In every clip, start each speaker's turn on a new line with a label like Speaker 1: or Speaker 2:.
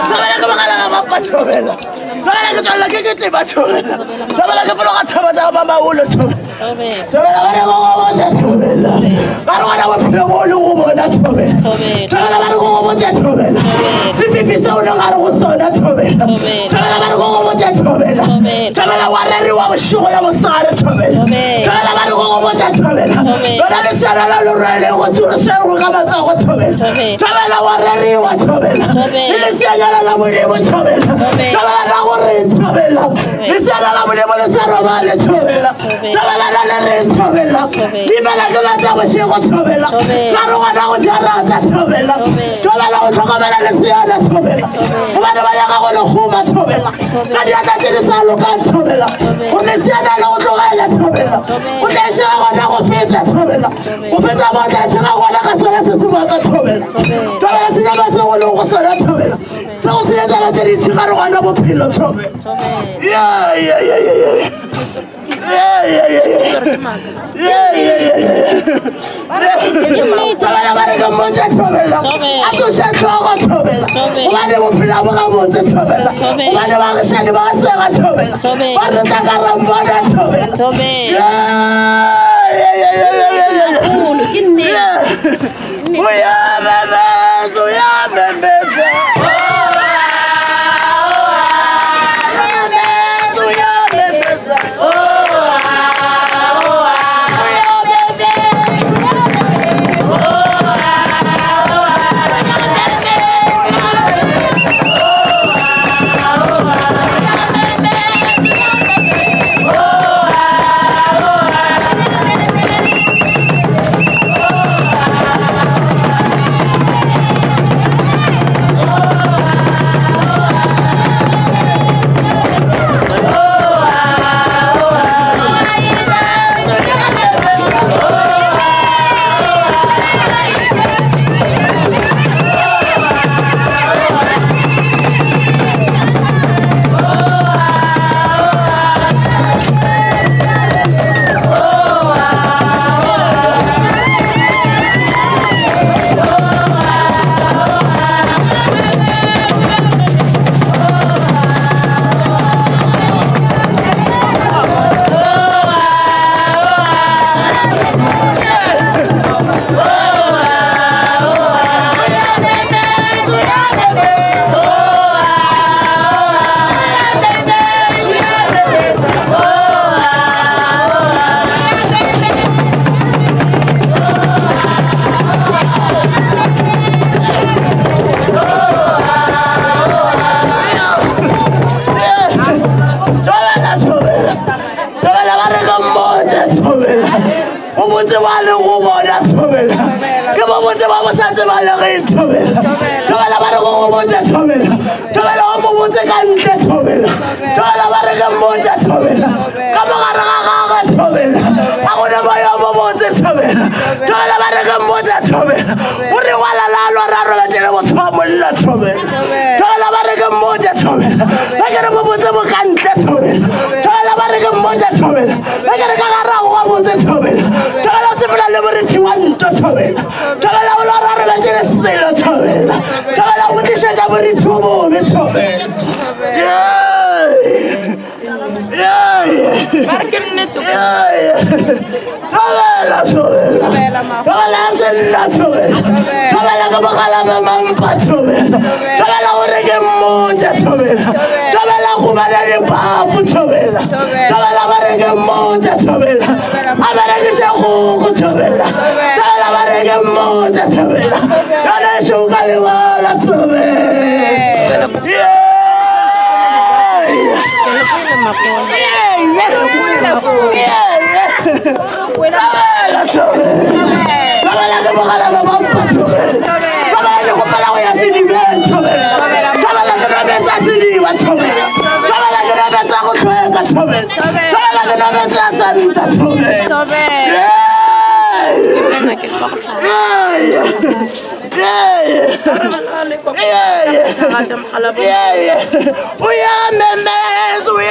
Speaker 1: Tobela ka baka la ba patobela. Tobela ke tswala ke ke ba tobela. Tobela ke polo ka thaba tsa ba maulo tobela. Tobela ba go go tsa tobela. Ba re wana wa phelo mo le go bona tobela. Tobela ba re go go tsa tobela. Sipipi sa ona ga re go sona tobela. Tobela ba re go go tsa tobela. Tobela wa re re wa boshogo ya mosare tobela. Tobela ba re go go tsa tobela. Bona le sala la lo rele go tsuro se go ga ba tsa go tobela. Tobela wa re re wa tobela. Le sianyana la mo le mo tobela. Tobela la go re tobela. Le sianyana la mo le mo le sa roba le tobela. Tobela la le re tobela. Di bela ke la tsa go se go tobela. La ro ga go jara tsa tobela. Tobela go tlhokomela le siana tobela. Ba ba ya ga go le khuma tobela. Ka dia ka tse sa lo ka tobela. Go le siana la go tlogela tobela. O tla se ga go go feta tobela. O feta ba tla se ga go ka sona se se ba ka tobela. Tobela se ya ba se go le go sona tobela. Se go se ya jana tse di tshigaro ga na bophelo tobela. Yeah. Tobela ba re ka monja tobela. A to se tlogo tobela. Ba ne mo phela ba ka monja tobela. Ba ne ba ga shane ba se ga tobela. Ba re ka ka rambana tobela. We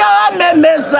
Speaker 1: are members,